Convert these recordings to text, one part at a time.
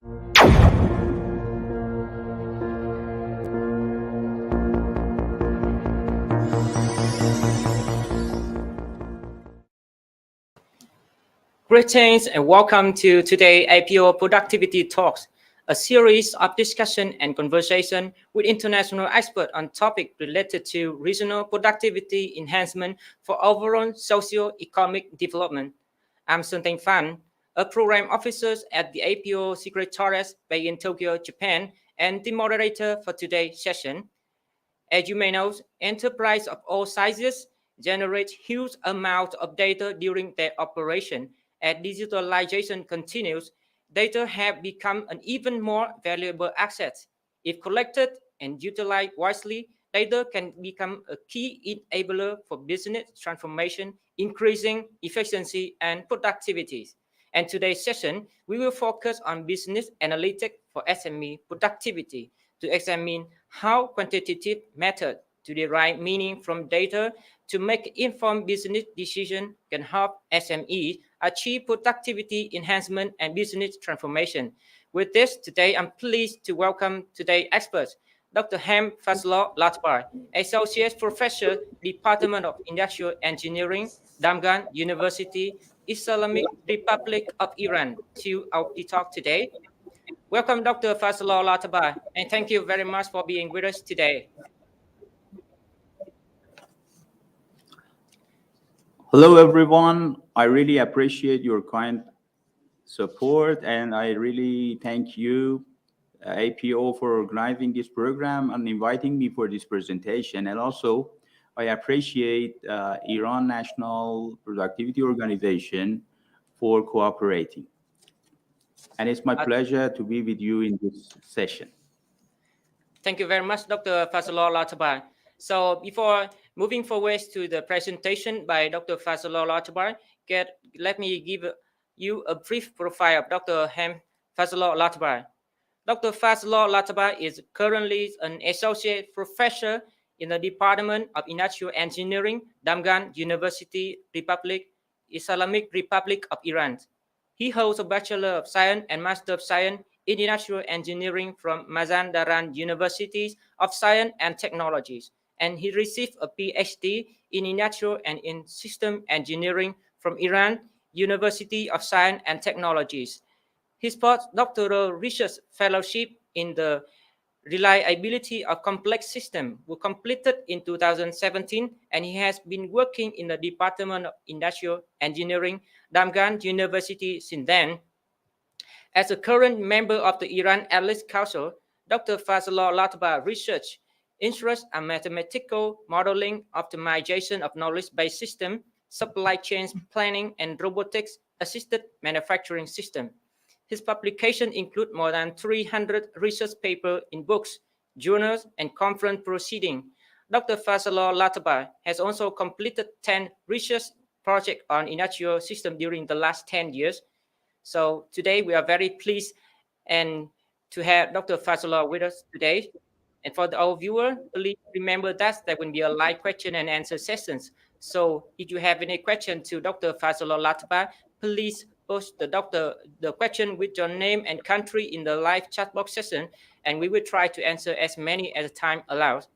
Greetings and welcome to today's IPO Productivity Talks, a series of discussion and conversation with international experts on topics related to regional productivity enhancement for overall socio-economic development. I'm Sun Teng Fan, a program officer at the IPO Secretariat based in Tokyo, Japan, and the moderator for today's session. As you may know, enterprises of all sizes generate huge amounts of data during their operation. As digitalization continues, data have become an even more valuable asset. If collected and utilized wisely, data can become a key enabler for business transformation, increasing efficiency and productivity. And today's session, we will focus on business analytics for SME productivity to examine how quantitative methods to derive meaning from data to make informed business decisions can help SMEs achieve productivity enhancement and business transformation. With this, today I'm pleased to welcome today's experts, Dr. Fazlollahtabar, Associate Professor, Department of Industrial Engineering, Damghan University, Islamic Republic of Iran, to our talk today. Welcome, Dr. Fazlollahtabar, and thank you very much for being with us today. Hello, everyone. I really appreciate your kind support, and I really thank you, APO, for organizing this program and inviting me for this presentation. And also, I appreciate Iran National Productivity Organization for cooperating. And it's my pleasure to be with you in this session. Thank you very much, Dr. Fazlollahtabar. So before moving forward to the presentation by Dr. Fazlollahtabar, let me give you a brief profile of Dr. Fazlollahtabar. Dr. Fazlollahtabar is currently an associate professor in the Department of Industrial Engineering, Damghan University, Islamic Republic of Iran. He holds a Bachelor of Science and Master of Science in Industrial Engineering from Mazandaran University of Science and Technologies, and he received a PhD in Industrial and in System Engineering from Iran University of Science and Technologies. His postdoctoral research fellowship in the reliability of complex systems were completed in 2017, and he has been working in the Department of Industrial Engineering, Damghan University since then. As a current member of the Iran Atlas Council, Dr. Fazlollahtabar research interests are mathematical modeling, optimization of knowledge-based systems, supply chain planning, and robotics-assisted manufacturing systems. His publications include more than 300 research papers in books, journals, and conference proceedings. Dr. Fazlollahtabar has also completed 10 research projects on industrial systems during the last 10 years. So today we are very pleased and to have Dr. Fazlollah with us today. And for our viewer, please remember that there will be a live question and answer sessions. So if you have any question to Dr. Fazlollahtabar, please post the question with your name and country in the live chat box session, and we will try to answer as many as time allows.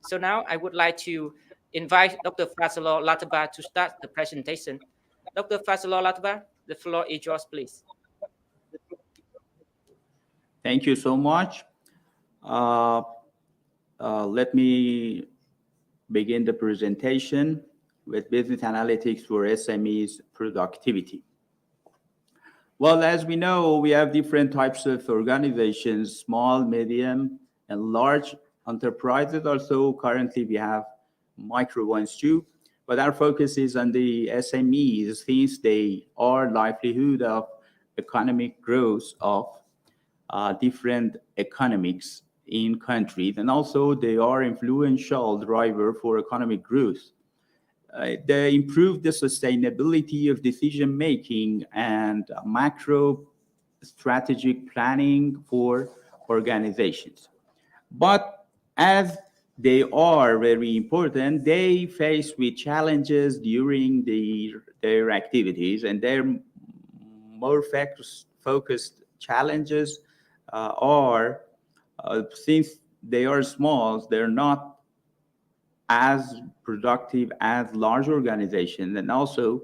So now I would like to invite Dr. Fazlollahtabar to start the presentation. Dr. Fazlollahtabar, the floor is yours, please. Thank you so much. Let me begin the presentation with business analytics for SMEs productivity. Well, as we know, we have different types of organizations, small, medium, and large enterprises. Also, currently we have micro ones too, but our focus is on the SMEs since they are livelihood of economic growth of different economics in countries, and also they are influential driver for economic growth. They improve the sustainability of decision making and macro strategic planning for organizations. But as they are very important, they face with challenges during their activities, and they're more focused challenges are, since they are small, they're not as productive as large organizations, and also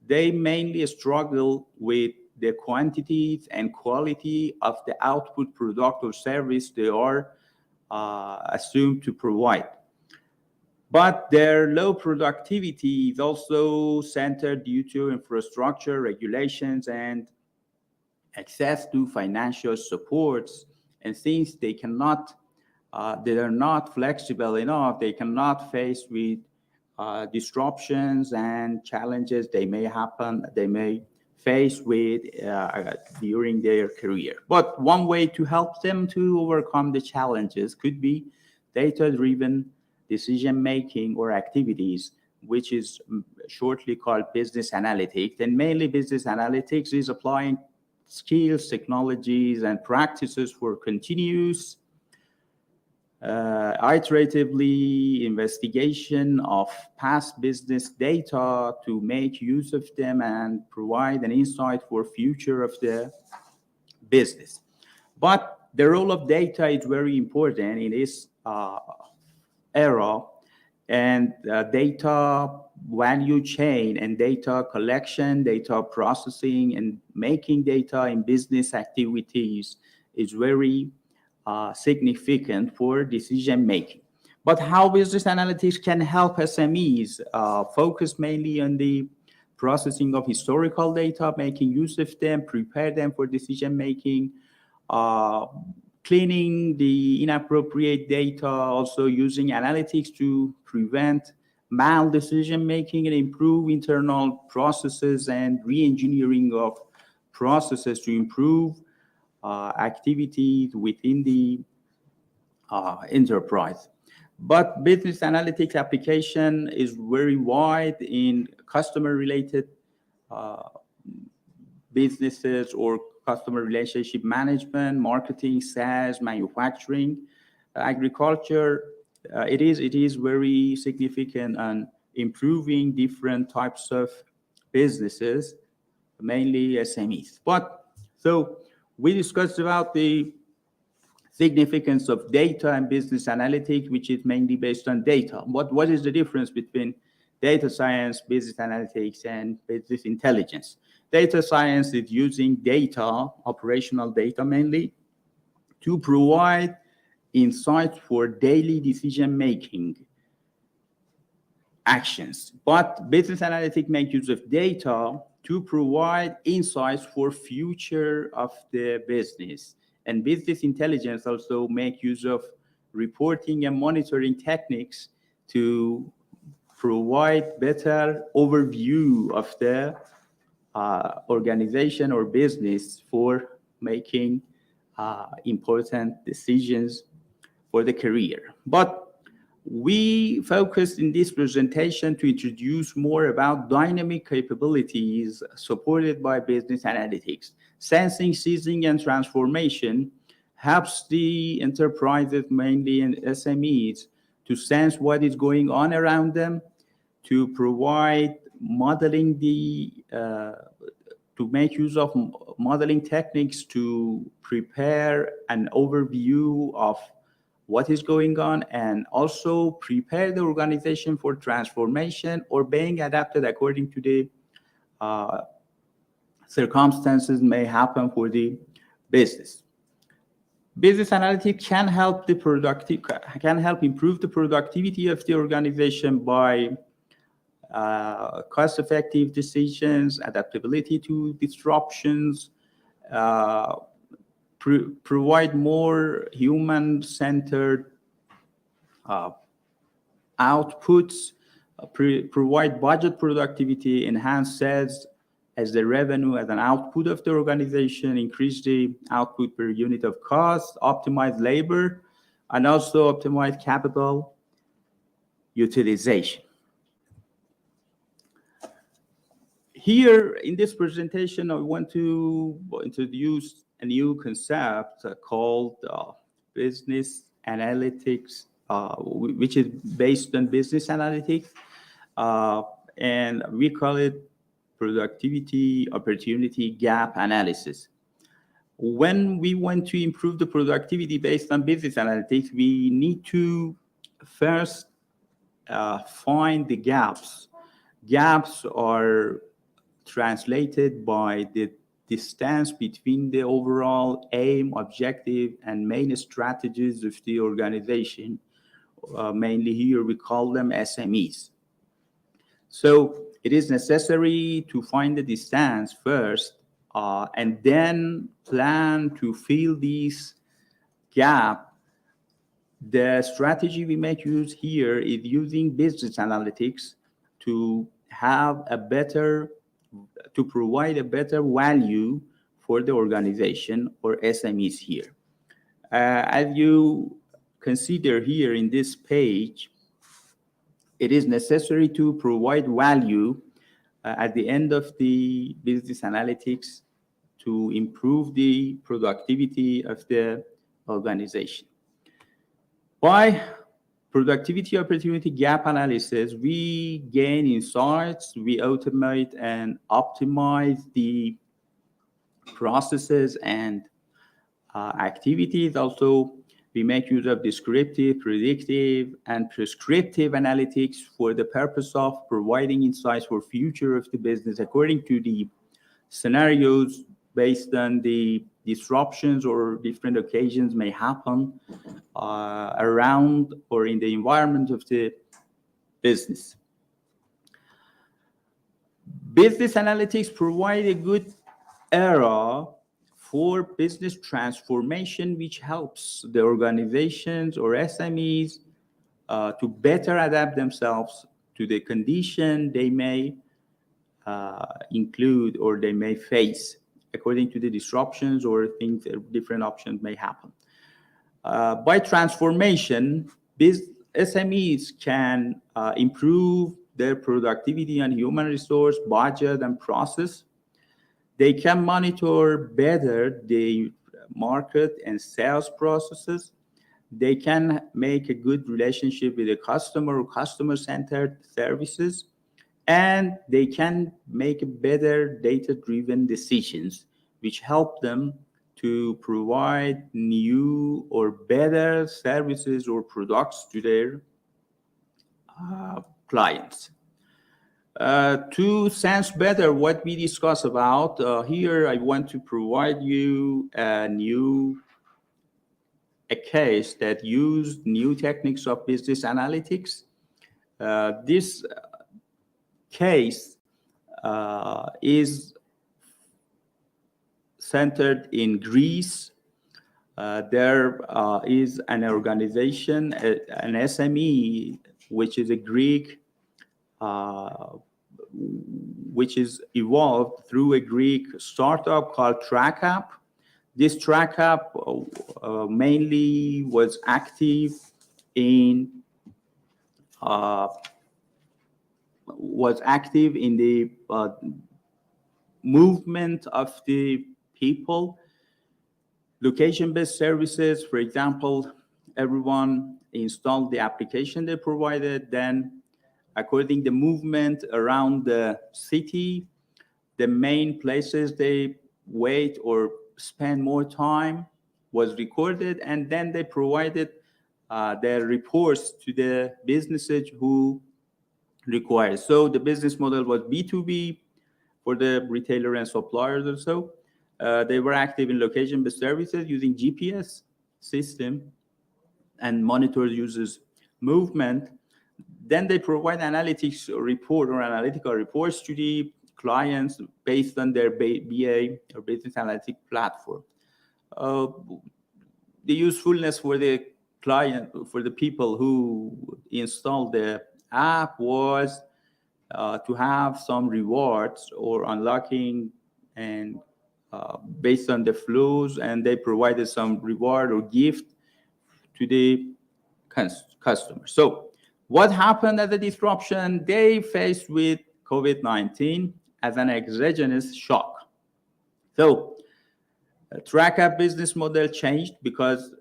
they mainly struggle with the quantities and quality of the output product or service they are assumed to provide. But their low productivity is also centered due to infrastructure, regulations, and access to financial supports. And since they are not flexible enough, they cannot face with disruptions and challenges they may face with during their career. But one way to help them to overcome the challenges could be data-driven decision-making or activities, which is shortly called business analytics. And mainly business analytics is applying skills, technologies, and practices for continuous iteratively investigation of past business data to make use of them and provide an insight for future of the business. But the role of data is very important in this era, and data value chain and data collection, data processing, and making data in business activities is very significant for decision making. But how business analytics can help SMEs focus mainly on the processing of historical data, making use of them, prepare them for decision making, cleaning the inappropriate data, also using analytics to prevent mal decision making and improve internal processes, and re-engineering of processes to improve activities within the enterprise. But business analytics application is very wide in customer related businesses or customer relationship management, marketing, sales, manufacturing, agriculture. It is very significant on improving different types of businesses, mainly SMEs. But so we discussed about the significance of data and business analytics, which is mainly based on data. What is the difference between data science, business analytics, and business intelligence? Data science is using data, operational data mainly, to provide insights for daily decision-making actions. But business analytics make use of data to provide insights for future of the business. And business intelligence also make use of reporting and monitoring techniques to provide better overview of the organization or business for making important decisions for the career. But we focused in this presentation to introduce more about dynamic capabilities supported by business analytics. Sensing, seizing, and transformation helps the enterprises, mainly in SMEs, to sense what is going on around them, to provide modeling to make use of modeling techniques to prepare an overview of what is going on, and also prepare the organization for transformation or being adapted according to the circumstances may happen for the business. Business analytics can help improve the productivity of the organization by cost-effective decisions, adaptability to disruptions, provide more human-centered outputs, provide budget productivity, enhance sales as the revenue as an output of the organization, increase the output per unit of cost, optimize labor, and also optimize capital utilization. Here in this presentation, I want to introduce a new concept called business analytics, which is based on business analytics, and we call it productivity opportunity gap analysis. when we want to improve the productivity based on business analytics, we need to first find the gaps. Gaps are translated by the distance between the overall aim, objective, and main strategies of the organization. Mainly here we call them SMEs. So it is necessary to find the distance first and then plan to fill this gap. The strategy we make use here is using business analytics to have a better, to provide a better value for the organization or SMEs here. As you consider here in this page, it is necessary to provide value at the end of the business analytics to improve the productivity of the organization. By productivity opportunity gap analysis, we gain insights, we automate and optimize the processes and activities. Also, we make use of descriptive, predictive, and prescriptive analytics for the purpose of providing insights for future of the business according to the scenarios based on the disruptions or different occasions may happen around or in the environment of the business. Business analytics provide a good era for business transformation, which helps the organizations or SMEs to better adapt themselves to the condition they may include or they may face according to the disruptions or things, different options may happen. By transformation, SMEs can improve their productivity and human resource, budget, and process. They can monitor better the market and sales processes. They can make a good relationship with the customer or customer-centered services. And they can make better data-driven decisions, which help them to provide new or better services or products to their clients. To sense better what we discuss about, here I want to provide you a case that used new techniques of business analytics. This case is centered in Greece. There is an organization, an SME, which is a Greek, which is evolved through a Greek startup called TrackApp. This TrackApp mainly was active in the movement of the people, location-based services. For example, everyone installed the application they provided, then according the movement around the city, the main places they wait or spend more time was recorded, and then they provided their reports to the businesses who require. So the business model was B2B for the retailer and suppliers or so. They were active in location-based services using GPS system and monitors users' movement. Then they provide analytics report or analytical reports to the clients based on their BA or business analytics platform. The usefulness for the client, for the people who installed the app was to have some rewards or unlocking and based on the flows, and they provided some reward or gift to the customer. So what happened at the disruption? They faced with COVID-19 as an exogenous shock. So TrackApp business model changed because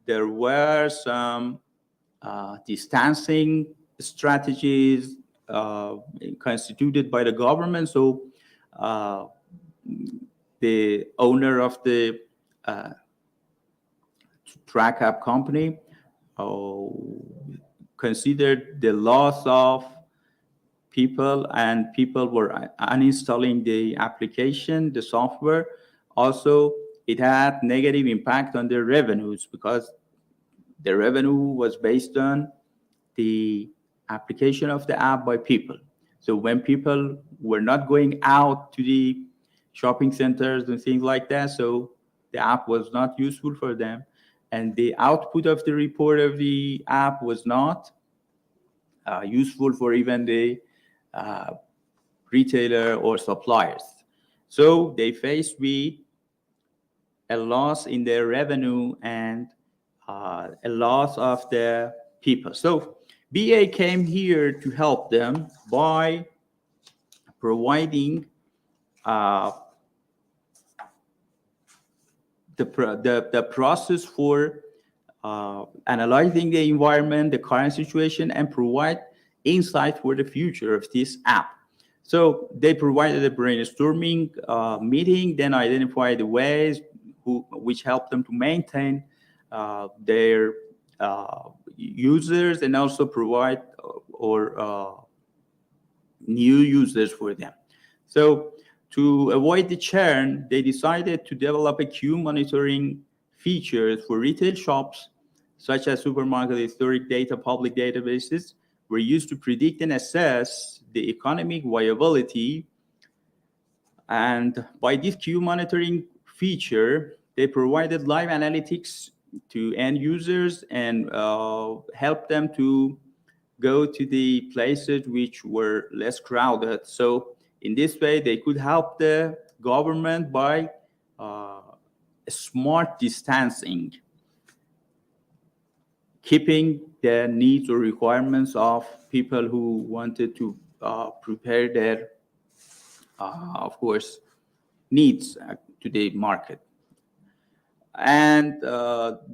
there were some distancing strategies constituted by the government. So the owner of the track app company considered the loss of people, and people were uninstalling the application, the software. Also, it had negative impact on their revenues because the revenue was based on the application of the app by people. So when people were not going out to the shopping centers and things like that, so the app was not useful for them, and the output of the report of the app was not useful for even the retailer or suppliers. So they faced with a loss in their revenue and a loss of the people. So BA came here to help them by providing the process for analyzing the environment, the current situation, and provide insight for the future of this app. So they provided a brainstorming meeting, then identified the ways which help them to maintain their users and also provide new users for them. So to avoid the churn, they decided to develop a queue monitoring features for retail shops, such as supermarket historic data public databases, were used to predict and assess the economic viability. And by this queue monitoring feature, they provided live analytics to end users and helped them to go to the places which were less crowded. So in this way, they could help the government by smart distancing, keeping the needs or requirements of people who wanted to prepare their, of course, needs to the market. And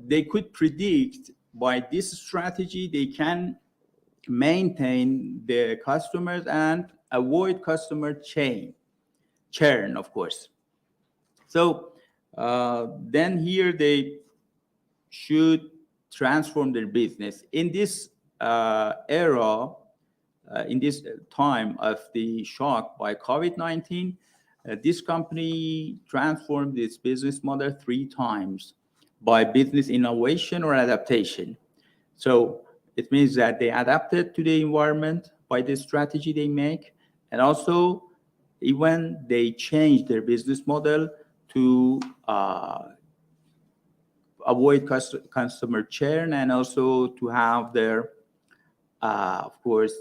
they could predict by this strategy, they can maintain the customers and avoid customer churn, of course. So then here they should transform their business. In this era, in this time of the shock by COVID-19, this company transformed its business model 3 times by business innovation or adaptation. So it means that they adapted to the environment by the strategy they make, and also even they changed their business model to avoid customer churn and also to have their, of course,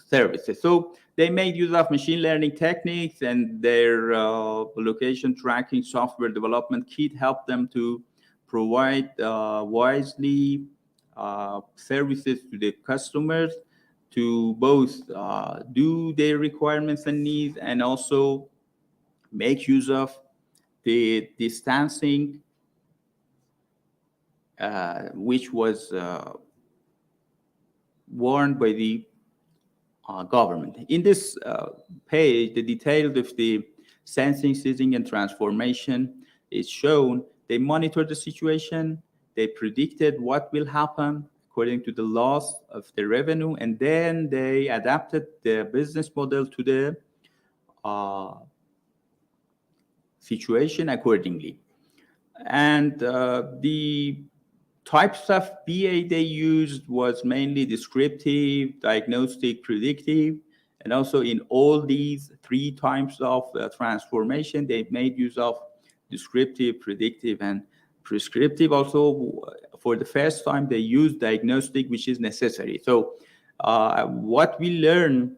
services. So they made use of machine learning techniques, and their location tracking software development kit helped them to provide wisely services to the customers to both do their requirements and needs and also make use of the distancing which was warned by the government. In this page, the details of the sensing, seizing, and transformation is shown. They monitored the situation, they predicted what will happen according to the loss of the revenue, and then they adapted the business model to the situation accordingly. And the types of BA they used was mainly descriptive, diagnostic, predictive, and also in all these 3 types of transformation, they made use of descriptive, predictive, and prescriptive. Also, for the first time, they used diagnostic, which is necessary. So what we learn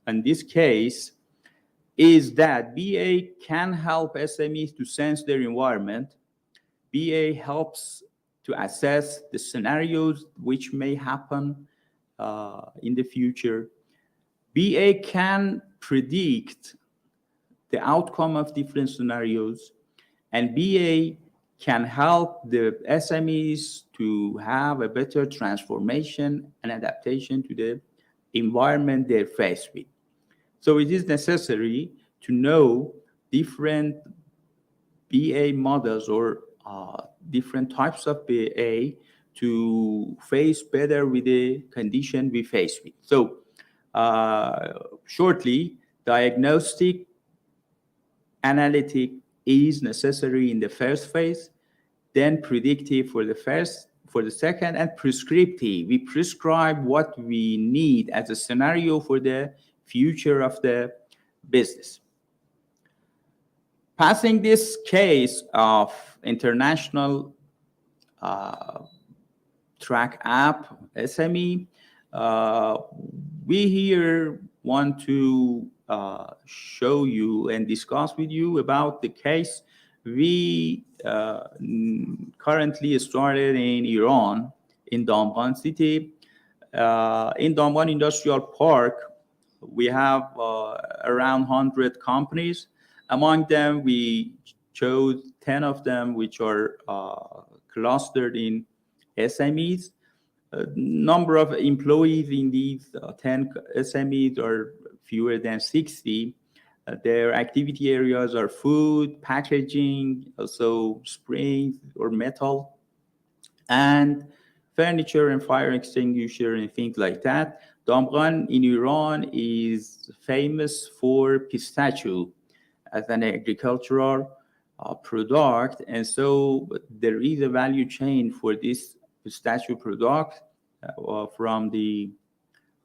in this case is that BA can help SMEs to sense their environment. BA helps to assess the scenarios which may happen in the future. BA can predict the outcome of different scenarios, and BA can help the SMEs to have a better transformation and adaptation to the environment they're faced with. So it is necessary to know different BA models or different types of BA to face better with the condition we face with. So shortly, diagnostic analytic is necessary in the first phase, then predictive for the second, and prescriptive. We prescribe what we need as a scenario for the future of the business. Passing this case of international track app SME, we here want to show you and discuss with you about the case we currently started in Iran, in Damghan city. In Damghan Industrial Park, we have around 100 companies. Among them, we chose 10 of them which are clustered in SMEs. Number of employees in these 10 SMEs are fewer than 60. Their activity areas are food, packaging, also springs or metal, and furniture and fire extinguisher and things like that. Damghan in Iran is famous for pistachio as an agricultural product, and so there is a value chain for this pistachio product from the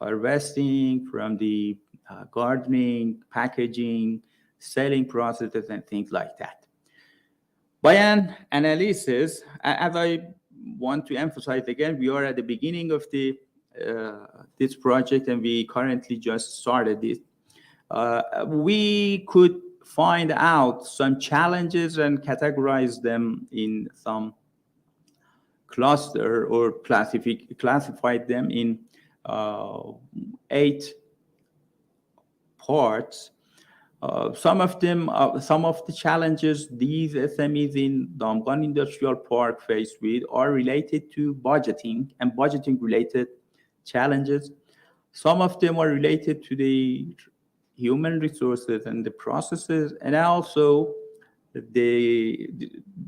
harvesting, from the gardening, packaging, selling processes, and things like that. By an analysis, as I want to emphasize again, we are at the beginning of this project, and we currently just started this. We could find out some challenges and categorize them in some cluster or classified them in 8 parts. Some of the challenges these SMEs in Damghan Industrial Park face with are related to budgeting and budgeting related challenges. Some of them are related to the human resources and the processes, and also the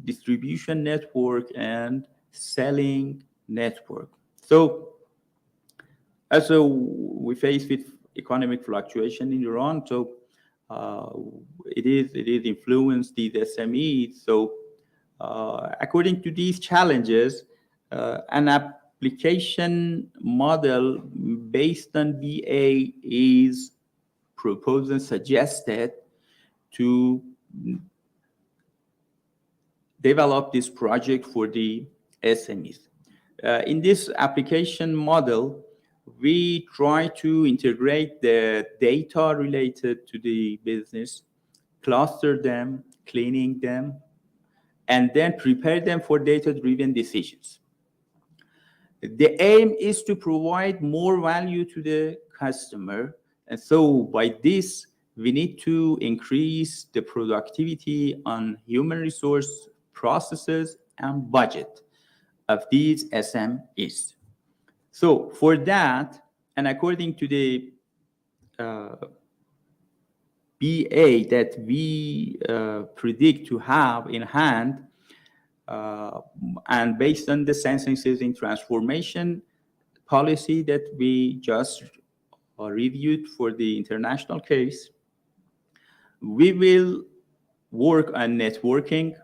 distribution network and selling network. So also we face with economic fluctuation in Iran, so it is influenced these SMEs. So according to these challenges, an application model based on BA is proposed and suggested to develop this project for the SMEs. In this application model, we try to integrate the data related to the business, cluster them, cleaning them, and then prepare them for data-driven decisions. The aim is to provide more value to the customer. And so by this, we need to increase the productivity on human resource processes and budget of these SMEs. So for that, and according to the BA that we predict to have in hand, and based on the sensing system transformation policy that we just reviewed for the international case, we will work on networking.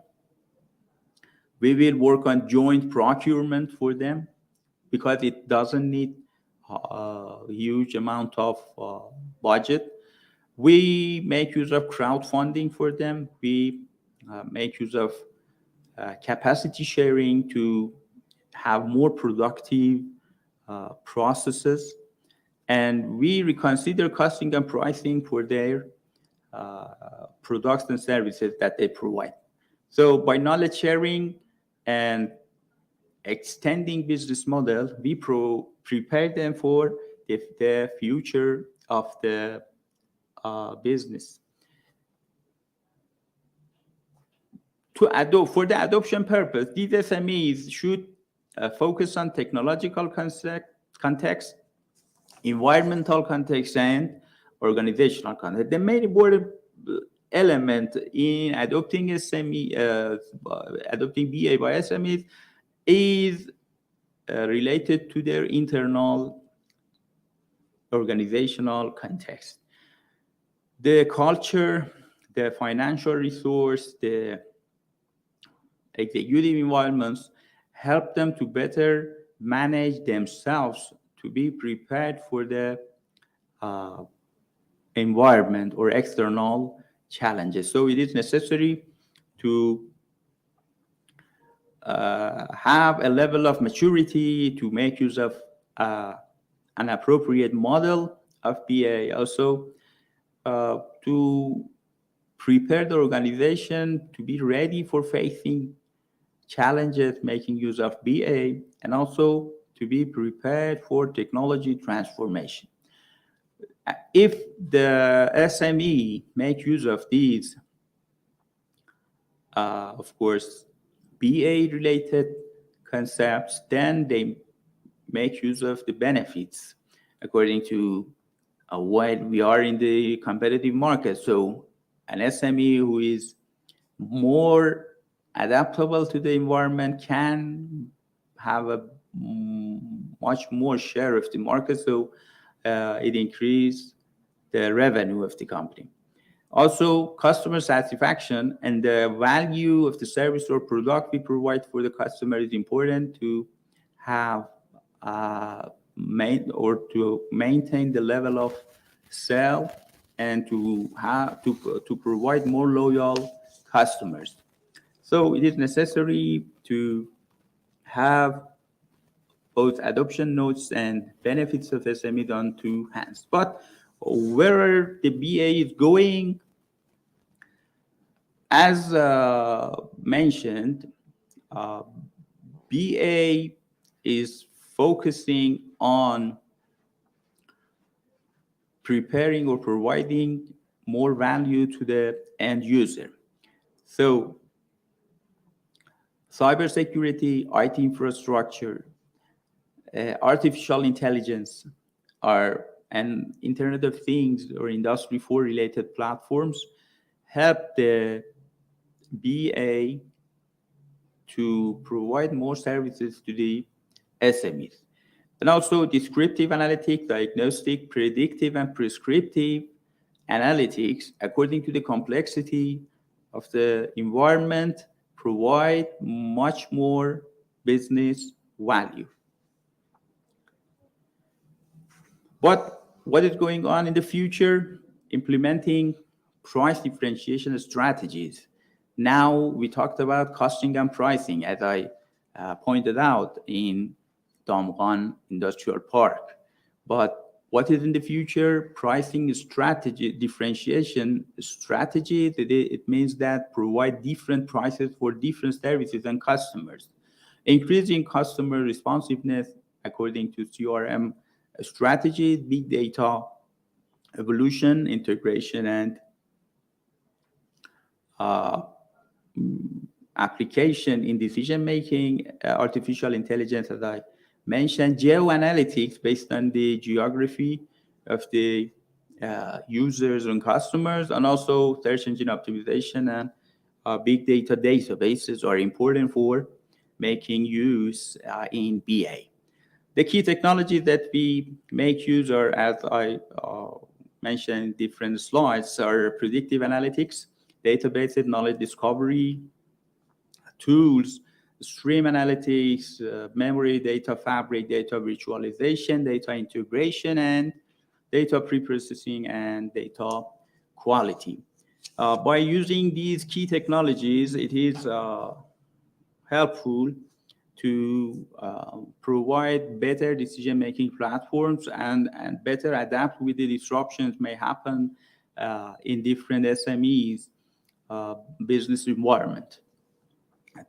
We will work on joint procurement for them because it doesn't need a huge amount of budget. We make use of crowdfunding for them. We make use of capacity sharing to have more productive processes. And we reconsider costing and pricing for their products and services that they provide. So by knowledge sharing and extending business model, we prepare them for the future of the business. For the adoption purpose, these SMEs should focus on technological context, environmental context, and organizational context. The main important element in adopting SME, adopting BA by SMEs is related to their internal organizational context. The culture, the financial resource, the executive environments help them to better manage themselves to be prepared for the environment or external challenges. So it is necessary to have a level of maturity to make use of an appropriate model of BA, also to prepare the organization to be ready for facing challenges, making use of BA, and also to be prepared for technology transformation. If the SME make use of these, of course, BA-related concepts, then they make use of the benefits according to what we are in the competitive market. So an SME who is more adaptable to the environment can have a much more share of the market, so it increases the revenue of the company. Also, customer satisfaction and the value of the service or product we provide for the customer is important to have to maintain the level of sale and to provide more loyal customers. So it is necessary to have both adoption notes and benefits of SME on two hands. But where the BA is going, as mentioned, BA is focusing on preparing or providing more value to the end user. So cybersecurity, IT infrastructure, artificial intelligence and Internet of Things or Industry 4 related platforms help the BA to provide more services to the SMEs. And also descriptive analytics, diagnostic, predictive, and prescriptive analytics, according to the complexity of the environment, provide much more business value. But what is going on in the future? Implementing price differentiation strategies. Now we talked about costing and pricing, as I pointed out in Damghan Industrial Park. But what is in the future? Pricing strategy, differentiation strategy. It means that provide different prices for different services and customers. Increasing customer responsiveness according to CRM strategy, big data, evolution, integration, and application in decision making, artificial intelligence, as I mentioned, geoanalytics based on the geography of the users and customers, and also search engine optimization and big data databases are important for making use in BA. The key technologies that we make use are, as I mentioned in different slides, are predictive analytics, databases, knowledge discovery, tools, stream analytics, memory, data fabric, data virtualization, data integration, and data preprocessing and data quality. By using these key technologies, it is helpful to provide better decision-making platforms and better adapt with the disruptions may happen in different SMEs business environment.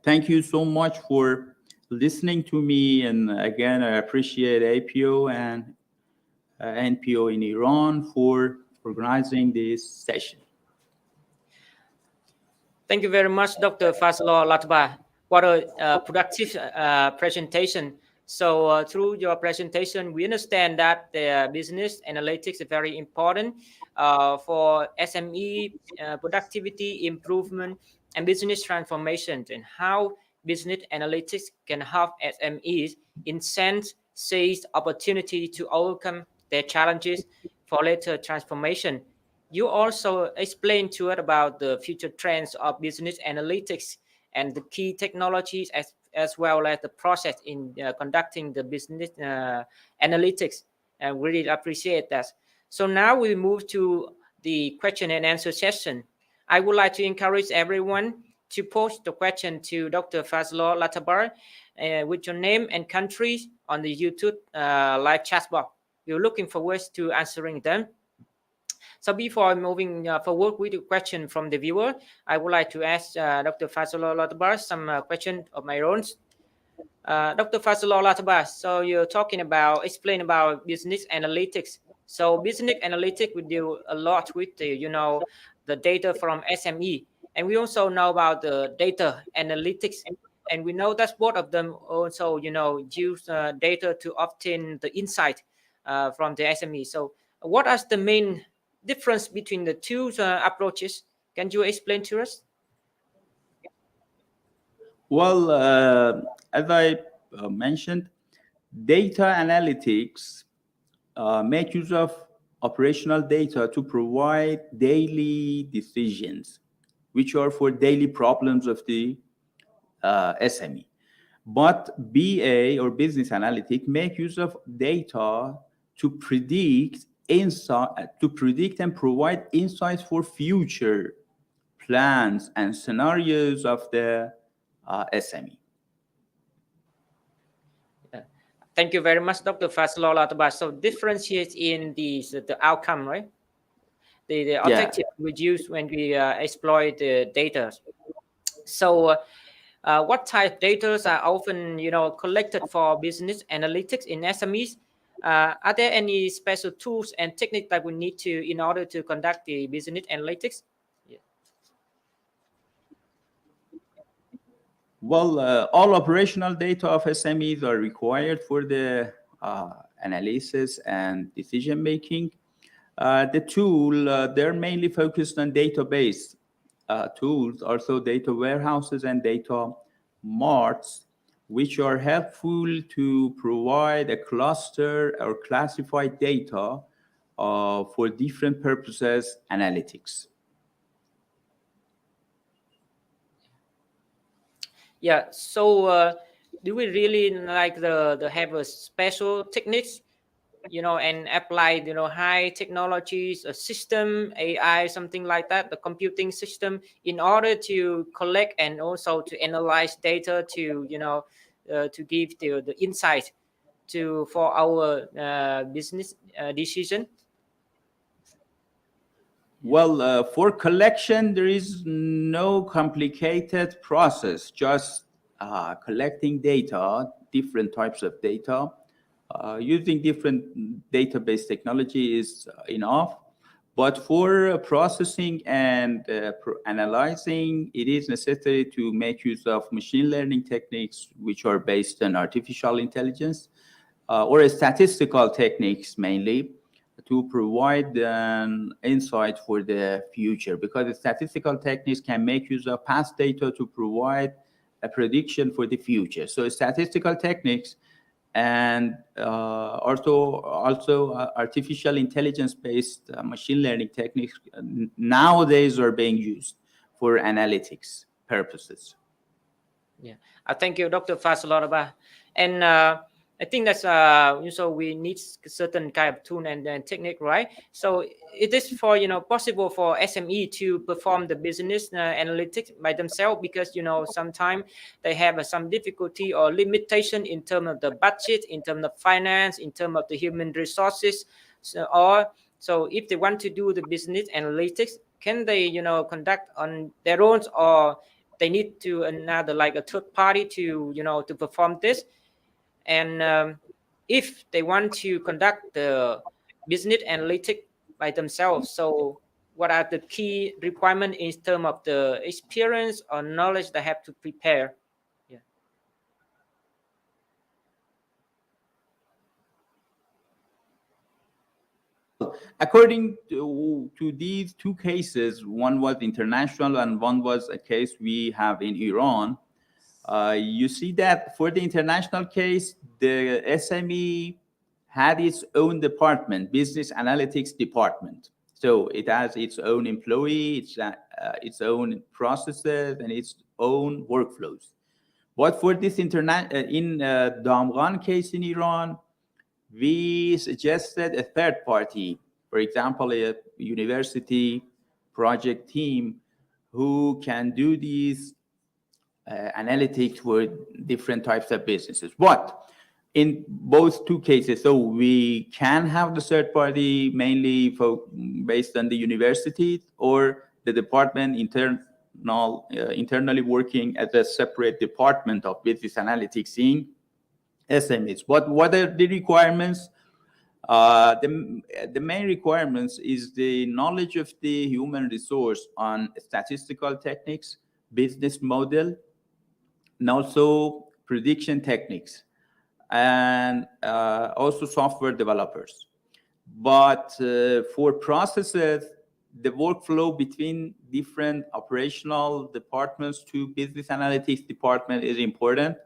Thank you so much for listening to me. And again, I appreciate APO and NPO in Iran for organizing this session. Thank you very much, Dr. Fazlollahtabar. What a productive presentation So through your presentation, we understand that the business analytics is very important for SME productivity improvement and business transformation, and how business analytics can help SMEs in sense seize opportunity to overcome their challenges for later transformation. You also explained to us about the future trends of business analytics and the key technologies as well as the process in conducting the business analytics. And we really appreciate that. So now we move to the question and answer session. I would like to encourage everyone to post the question to Dr. Fazlollahtabar with your name and country on the YouTube live chat box. We're looking forward to answering them. So before moving forward with the question from the viewer, I would like to ask Dr. Fazlollahtabar some question of my own. Dr. Fazlollahtabar, so you're talking about, explain about business analytics. So business analytics we deal a lot with the, the data from SME. And we also know about the data analytics. And we know that both of them also, use data to obtain the insight from the SME. So what are the main difference between the two approaches? Can you explain to us? Well, as I mentioned, data analytics make use of operational data to provide daily decisions, which are for daily problems of the SME. But BA or business analytics make use of data to predict and provide insights for future plans and scenarios of the SME. Thank you very much, Dr. Fazlollahtabar. So differentiates in the outcome, right? The objective we use when we exploit the data. So what type of data are often collected for business analytics in SMEs? Are there any special tools and techniques that we need to in order to conduct the business analytics? Well, all operational data of SMEs are required for the analysis and decision making. The tool, they're mainly focused on database tools, also data warehouses and data marts, which are helpful to provide a cluster or classified data for different purposes analytics. Yeah. So do we really like the have a special techniques, and apply high technologies, a system, AI, something like that, the computing system, in order to collect and also to analyze data to to give the insight for our business decision? Well, for collection, there is no complicated process, just collecting data, different types of data. Using different database technology is enough. But for processing and analyzing, it is necessary to make use of machine learning techniques, which are based on artificial intelligence, or statistical techniques mainly, to provide an insight for the future, because the statistical techniques can make use of past data to provide a prediction for the future. So statistical techniques and also artificial intelligence-based machine learning techniques nowadays are being used for analytics purposes. Yeah, thank you, Dr. Fazlollahtabar. And I think that's so we need certain kind of tool and technique, right? So it is for possible for SME to perform the business analytics by themselves, because sometimes they have some difficulty or limitation in terms of the budget, in terms of finance, in terms of the human resources. So if they want to do the business analytics, can they conduct on their own, or they need to another like a third party to to perform this? And if they want to conduct the business analytics by themselves, so what are the key requirements in terms of the experience or knowledge they have to prepare? Yeah. According to these two cases, one was international and one was a case we have in Iran. You see that for the international case, the SME had its own department, business analytics department. So it has its own employee, its own processes, and its own workflows. But for this in Damghan case in Iran, we suggested a third party, for example, a university project team who can do these analytics for different types of businesses. But in both two cases, so we can have the third party mainly based on the university or the department internally working as a separate department of business analytics in SMEs. But what are the requirements? The main requirements is the knowledge of the human resource on statistical techniques, business model, and also prediction techniques, and also software developers. But for processes, the workflow between different operational departments to business analytics department is important.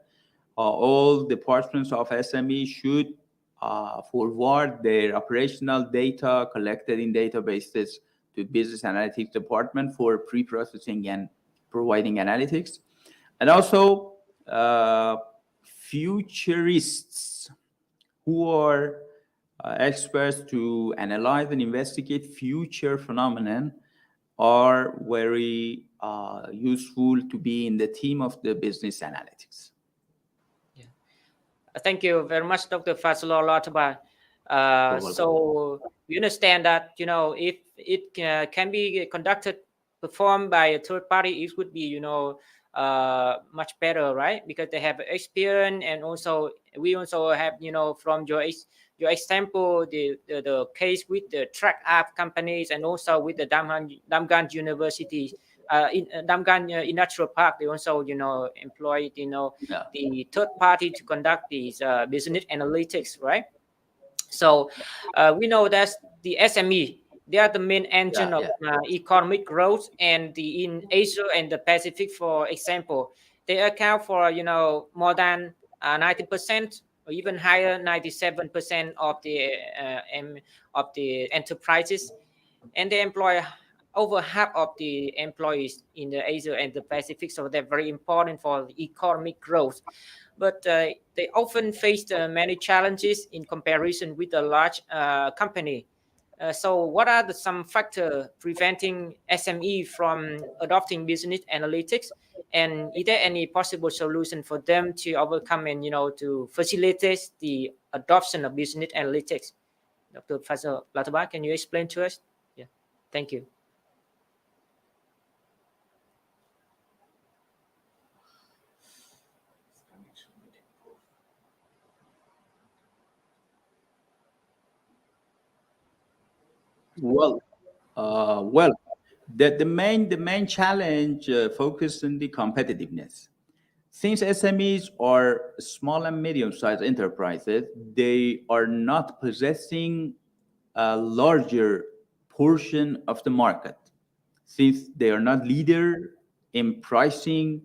All departments of SME should forward their operational data collected in databases to business analytics department for pre-processing and providing analytics. And also futurists who are experts to analyze and investigate future phenomenon are very useful to be in the team of the business analytics. Thank you very much, Dr. Fazlollahtabar. So we understand that, if it can be performed by a third party, it would be, much better, right? Because they have experience, and also we also have, from your example, the case with the track app companies, and also with the Damghan University. In Damghan Industrial Park, they also, employ, the third party to conduct these business analytics, right? So we know that the SME, they are the main engine of economic growth, and in Asia and the Pacific, for example, they account for, more than 90% or even higher, 97% of the enterprises, and they employ over half of the employees in the Asia and the Pacific, so they're very important for the economic growth. But they often face many challenges in comparison with a large company. So what are some factors preventing SME from adopting business analytics? And is there any possible solution for them to overcome and, to facilitate the adoption of business analytics? Dr. Fazlollahtabar, can you explain to us? Yeah, thank you. Well, the main challenge focused on the competitiveness. Since SMEs are small and medium-sized enterprises, they are not possessing a larger portion of the market. Since they are not leader in pricing,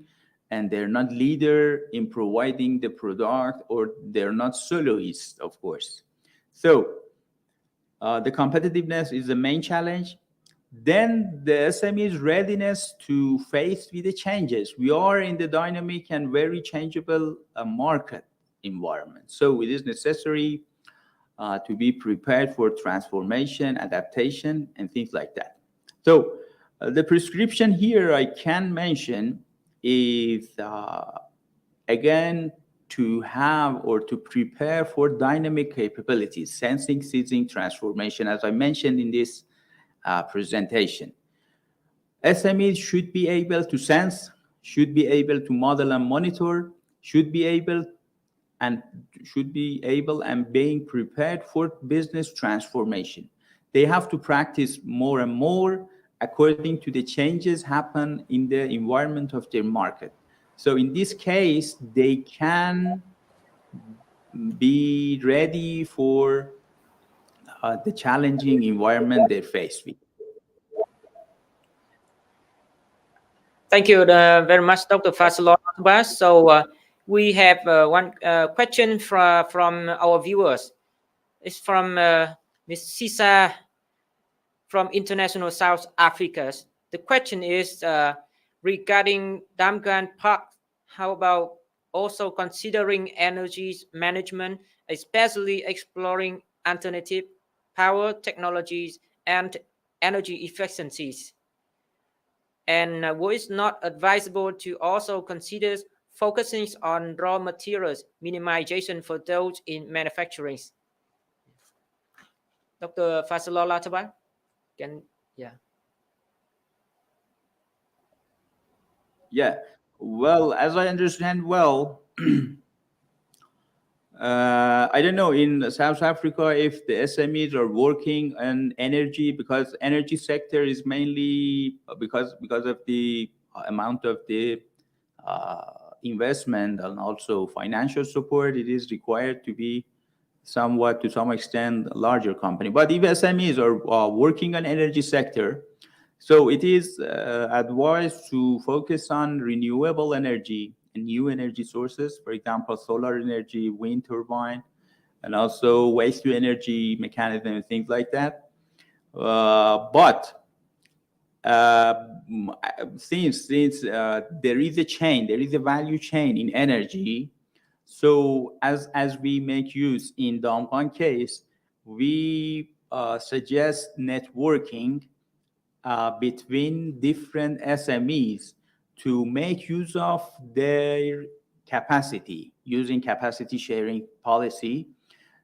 and they're not leader in providing the product, or they're not soloists, of course. So the competitiveness is the main challenge. Then the SME's readiness to face with the changes. We are in the dynamic and very changeable market environment. So it is necessary to be prepared for transformation, adaptation, and things like that. So the prescription here I can mention is, again, to have or to prepare for dynamic capabilities, sensing, seizing, transformation, as I mentioned in this presentation. SMEs should be able to sense, should be able to model and monitor, should be able and being prepared for business transformation. They have to practice more and more according to the changes happen in the environment of their market. So in this case, they can be ready for the challenging environment they're faced with. Thank you very much, Dr. Fazlollahtabar. So we have one question from our viewers. It's from Ms. Sisa from International South Africa. The question is regarding Damghan Park. How about also considering energy management, especially exploring alternative power technologies and energy efficiencies? And was it not advisable to also consider focusing on raw materials minimization for those in manufacturing? Dr. Fazlollahtabar, yeah. Yeah, well, as I understand, well, I don't know in South Africa if the SMEs are working on energy, because energy sector is mainly because of the amount of the investment and also financial support. It is required to be somewhat, to some extent, a larger company. But if SMEs are working on energy sector, so it is advised to focus on renewable energy and new energy sources, for example, solar energy, wind turbine, and also waste to energy mechanism and things like that. But since there is a chain, there is a value chain in energy, so as we make use in the Damghan case, we suggest networking between different SMEs to make use of their capacity, using capacity sharing policy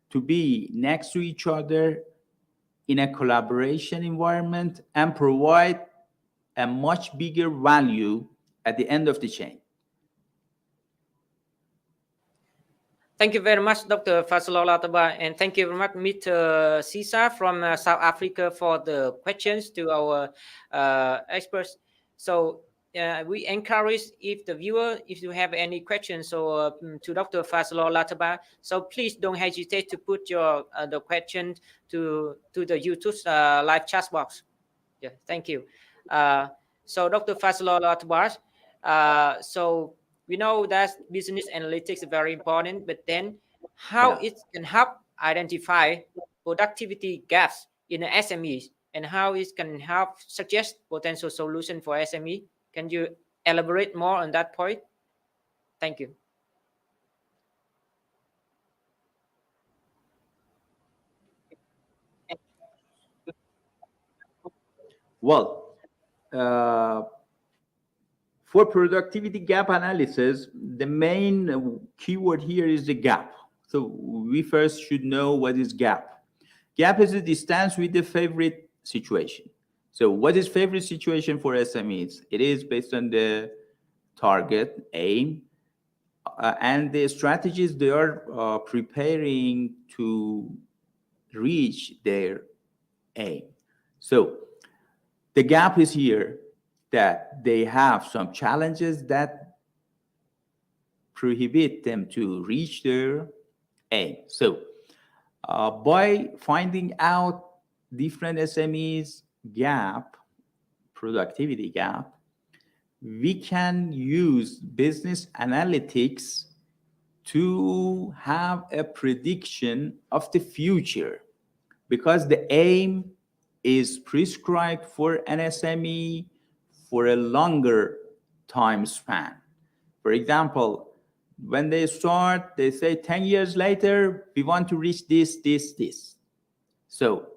to be next to each other in a collaboration environment and provide a much bigger value at the end of the chain. Thank you very much, Dr. Fazlollahtabar, and thank you very much, Mr. Sisa from South Africa, for the questions to our experts. So we encourage if you have any questions to Dr. Fazlollahtabar, so please don't hesitate to put your the question to the YouTube live chat box. Yeah, thank you. So Dr. Fazlollahtabar, so we know that business analytics is very important, but then how it can help identify productivity gaps in the SMEs and how it can help suggest potential solution for SME. Can you elaborate more on that point? Thank you. Well, for productivity gap analysis, the main keyword here is the gap. So we first should know what is gap. Gap is the distance with the favorite situation. So what is favorite situation for SMEs? It is based on the target, aim, and the strategies they are preparing to reach their aim. So the gap is here that they have some challenges that prohibit them to reach their aim. So by finding out different SMEs gap, productivity gap, we can use business analytics to have a prediction of the future, because the aim is prescribed for an SME for a longer time span. For example, when they start, they say 10 years later, we want to reach this. So,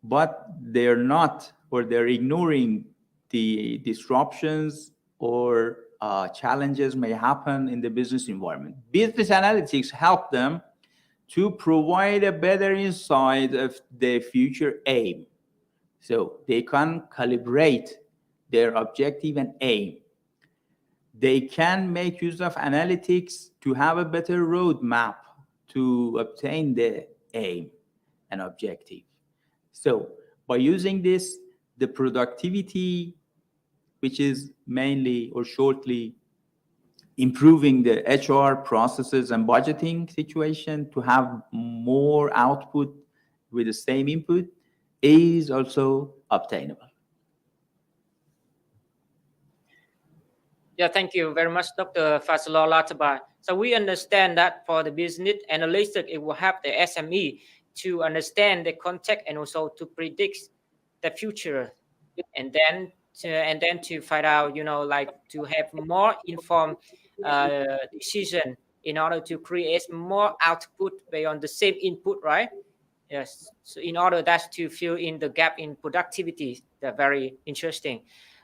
but they're not, or they're ignoring the disruptions or challenges may happen in the business environment. Business analytics help them to provide a better insight of their future aim. So they can calibrate their objective and aim. They can make use of analytics to have a better roadmap to obtain the aim and objective. So by using this, the productivity, which is mainly or shortly improving the HR processes and budgeting situation to have more output with the same input is also obtainable. Yeah, thank you very much, Dr. Fazlollahtabar. So we understand that for the business analytics, it will help the SME to understand the context and also to predict the future, and then to find out, like to have more informed decision in order to create more output based on the same input, right? Yes. So in order that's to fill in the gap in productivity. They're very interesting.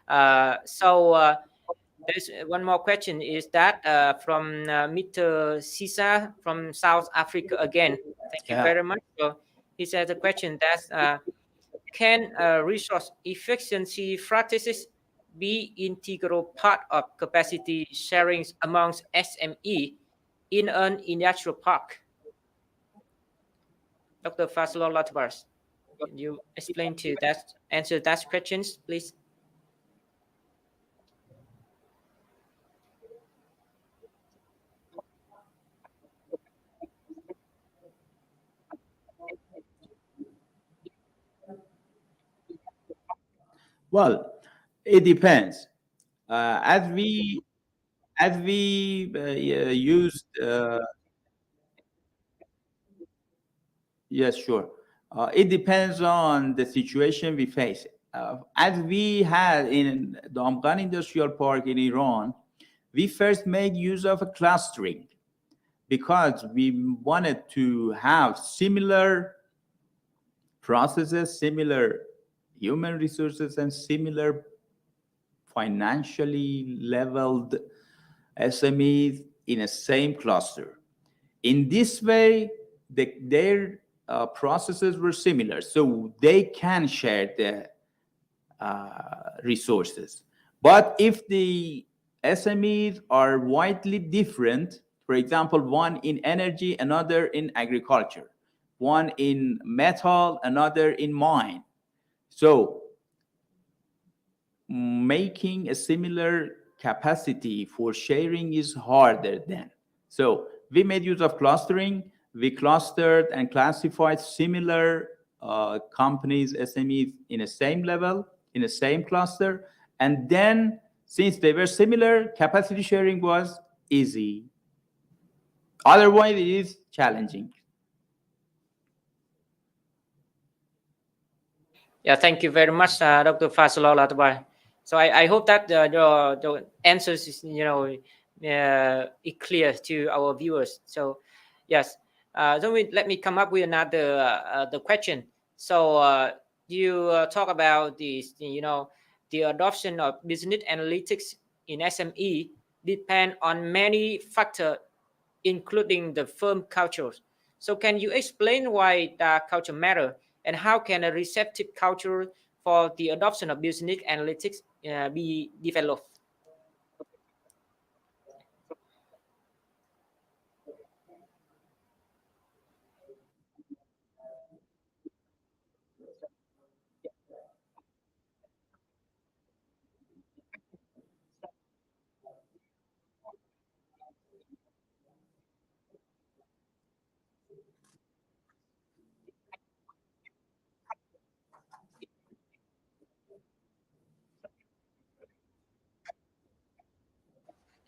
There's one more question is that from Mr. Sisa from South Africa again. Thank you Yeah. very much. So he says a question that can resource efficiency practices be integral part of capacity sharing amongst SME in an industrial park? Dr. Fazlollahtabar, can you explain to that, answer that questions, please? Well, it depends. As we used, yes, sure. It depends on the situation we face. As we had in the Damghan Industrial Park in Iran, we first made use of a clustering because we wanted to have similar processes, similar human resources, and similar financially leveled SMEs in a same cluster. In this way, their processes were similar, so they can share the resources. But if the SMEs are widely different, for example, one in energy, another in agriculture, one in metal, another in mine, so making a similar capacity for sharing is harder then. So we made use of clustering. We clustered and classified similar companies, SMEs, in the same level, in the same cluster. And then, since they were similar, capacity sharing was easy. Otherwise, it is challenging. Yeah, thank you very much, Dr. Fazlollahtabar. So I hope that your answers is is clear to our viewers. So yes, let me come up with another the question. So you talk about this, the adoption of business analytics in SME depend on many factors, including the firm culture. So can you explain why the culture matter, and how can a receptive culture for the adoption of business analytics be developed?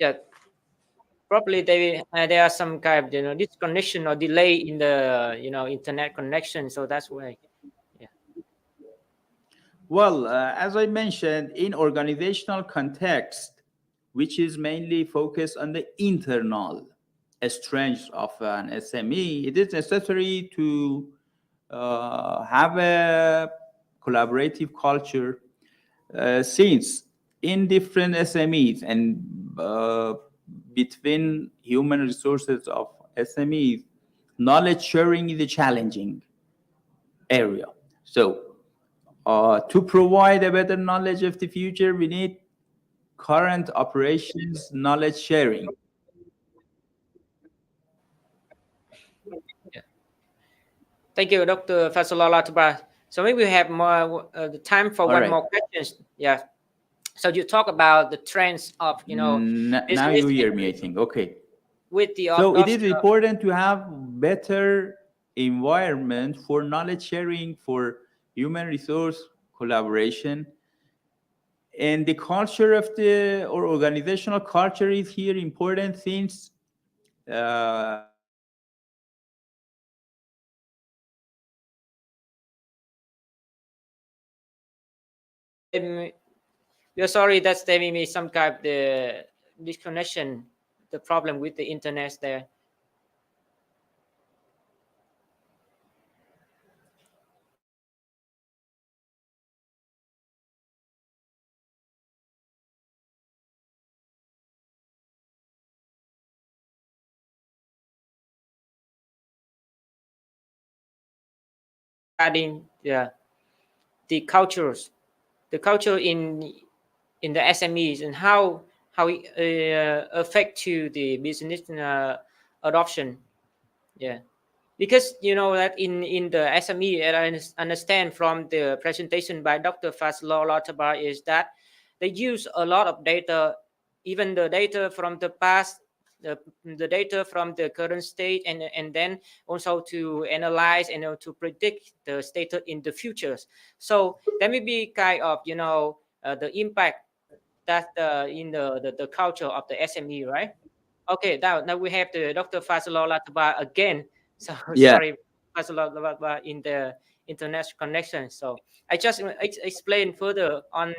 Yeah, probably there are some kind of disconnection or delay in the internet connection, so that's why. Yeah. Well, as I mentioned, in organizational context, which is mainly focused on the internal strengths of an SME, it is necessary to have a collaborative culture, since in different SMEs and between human resources of SMEs, knowledge sharing is a challenging area. So to provide a better knowledge of the future, we need current operations knowledge sharing. Yeah. Thank you, Dr. Fazlollahtabar. So maybe we have more the time for All one right. more question. Yeah. So you talk about the trends of Now business you hear me, I think. Okay. with the So it is adoption of, important to have better environment for knowledge sharing, for human resource collaboration. And the culture of the or organizational culture is here important, since Um, we're sorry, that's there may be some kind of the disconnection, the problem with the internet there. Adding the cultures, the culture in the SMEs, and how it affect to the business adoption. Yeah, because you know that in the SME, and I understand from the presentation by Dr. Fazlollahtabar, is that they use a lot of data, even the data from the past, the data from the current state, and then also to analyze and to predict the state in the futures. So that may be kind of the impact that in the culture of the SME, right? Okay, now we have the Dr. Fazlollahtabar again. So yeah, sorry, Fazlollahtabar in the internet connection. So I just explain further on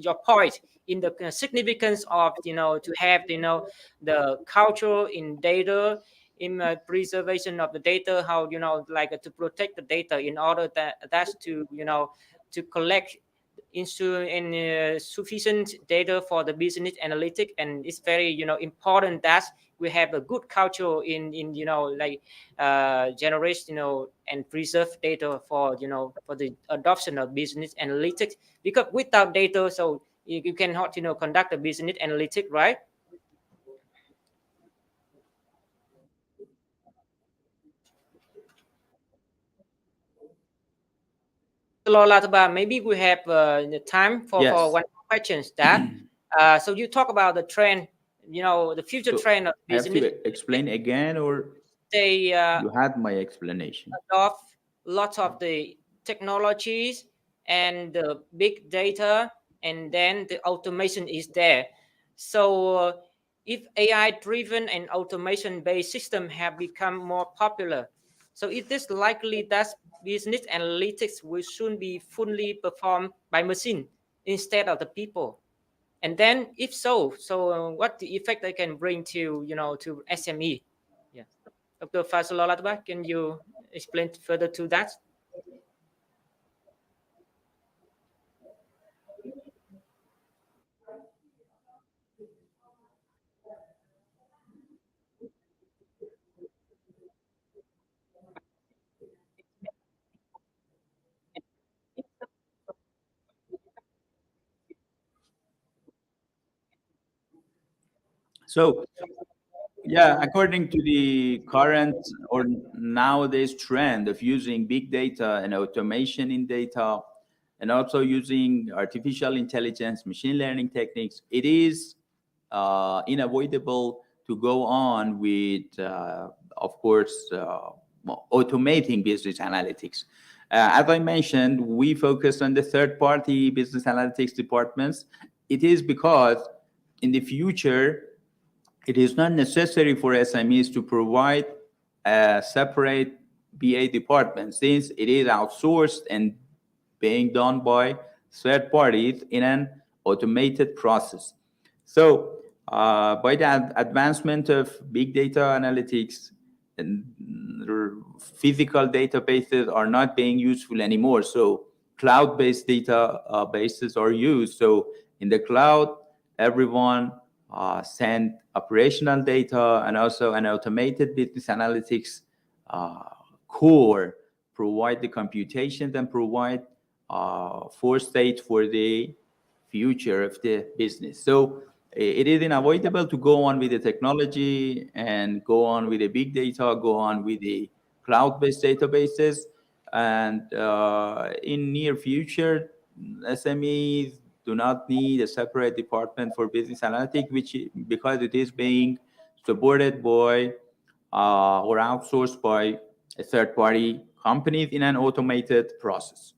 your point in the significance of to have the culture in data, in preservation of the data, how like to protect the data in order that's to to collect in sufficient data for the business analytic. And it's very important that we have a good culture in like generate and preserve data for for the adoption of business analytics, because without data, so you cannot conduct a business analytic, right? A lot about, maybe we have the time for yes. one more questions that so you talk about the trend, the future So trend of I have business. to explain again, or They you had my explanation? adopt lots of the technologies and the big data, and then the automation is there. So if AI driven and automation based system have become more popular, so it is likely that business analytics will soon be fully performed by machine instead of the people. And then if so, what the effect they can bring to to SME? Yeah, Dr. Fazlollahtabar, can you explain further to that? So yeah, according to the current or nowadays trend of using big data and automation in data, and also using artificial intelligence, machine learning techniques, it is unavoidable to go on with, of course, automating business analytics. As I mentioned, we focus on the third-party business analytics departments. It is because in the future, it is not necessary for SMEs to provide a separate BA department, since it is outsourced and being done by third parties in an automated process. So, by the advancement of big data analytics, and physical databases are not being useful anymore. So, cloud-based data bases are used. So, in the cloud, everyone send operational data, and also an automated business analytics uh, core provide the computations and provide foresight for the future of the business. So it is unavoidable to go on with the technology and go on with the big data, go on with the cloud-based databases, and in near future, SMEs do not need a separate department for business analytics, which because it is being supported by or outsourced by third-party companies in an automated process.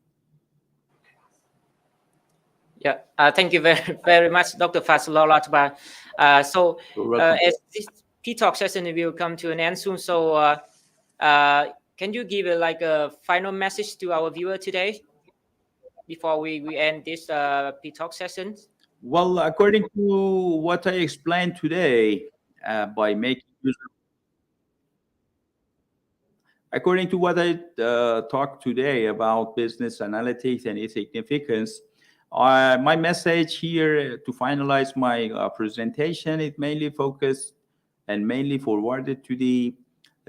Yeah, thank you very much, Dr. Fazlollahtabar. So You're welcome. as this P-Talk session will come to an end soon, so can you give like a final message to our viewer today before we end this P-Talk session? Well, according to what I explained today, by making use of, according to what I talked today about business analytics and its significance, my message here to finalize my presentation is mainly focused and mainly forwarded to the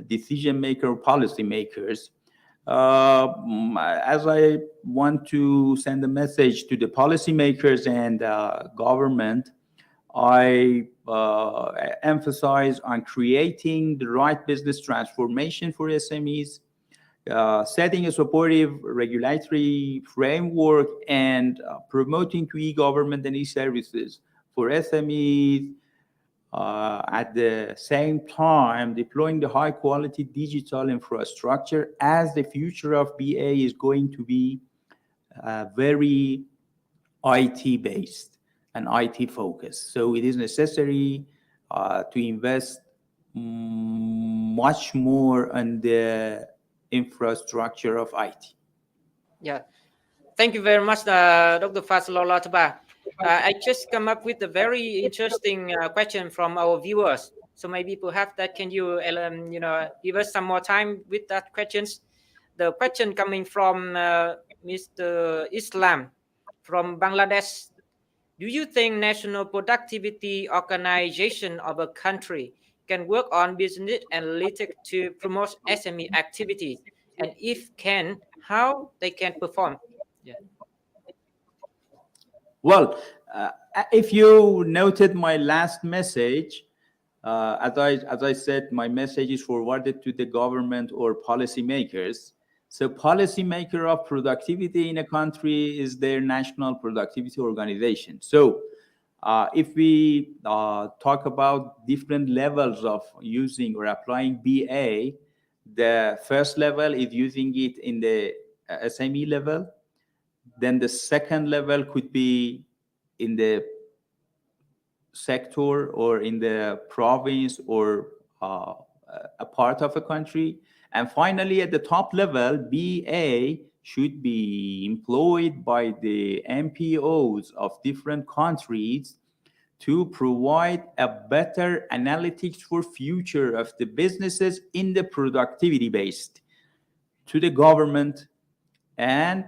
decision maker, policy makers. As I want to send a message to the policymakers and government, I emphasize on creating the right business transformation for SMEs, setting a supportive regulatory framework, and promoting to e-government and e-services for SMEs. At the same time, deploying the high quality digital infrastructure, as the future of BA is going to be very IT based and IT focused. So it is necessary to invest much more on the infrastructure of IT. Yeah, thank you very much, Dr. Fazlollahtabar. I just come up with a very interesting question from our viewers. So maybe perhaps that can you give us some more time with that questions. The question coming from Mr. Islam from Bangladesh. Do you think national productivity organization of a country can work on business analytics to promote SME activities? And if can, how they can perform? Yeah. Well, if you noted my last message, as I said, my message is forwarded to the government or policymakers. So policymaker of productivity in a country is their national productivity organization. So if we talk about different levels of using or applying BA, the first level is using it in the SME level. Then the second level could be in the sector or in the province or a part of a country. And finally, at the top level, BA should be employed by the MPOs of different countries to provide a better analytics for future of the businesses in the productivity based to the government, and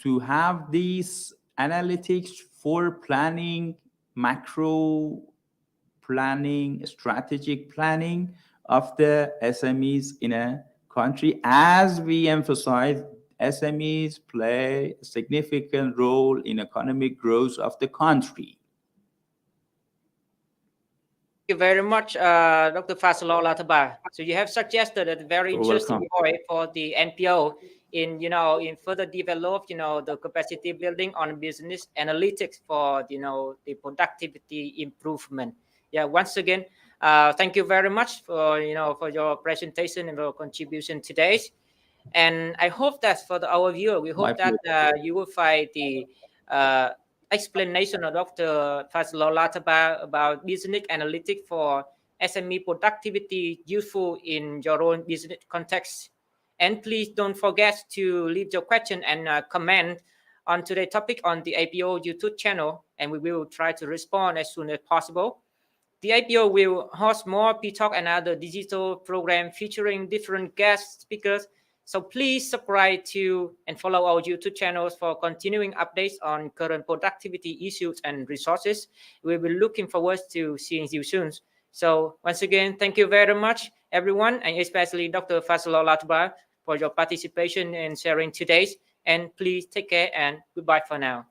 to have these analytics for planning, macro planning, strategic planning of the SMEs in a country. As we emphasize, SMEs play a significant role in economic growth of the country. Thank you very much, Dr. Fazlollahtabar. So you have suggested a very You're interesting welcome. point for the NPO in further develop the capacity building on business analytics for the productivity improvement. Yeah, once again, thank you very much for for your presentation and your contribution today. And I hope that for our viewer, we hope that you will find the explanation of Dr. Fazlollahtabar about business analytics for SME productivity useful in your own business context. And please don't forget to leave your question and comment on today's topic on the APO YouTube channel, and we will try to respond as soon as possible. The APO will host more P-Talk and other digital programs featuring different guest speakers. So please subscribe to and follow our YouTube channels for continuing updates on current productivity issues and resources. We'll be looking forward to seeing you soon. So once again, thank you very much, everyone, and especially Dr. Fazlollahtabar for your participation and sharing today. And please take care and goodbye for now.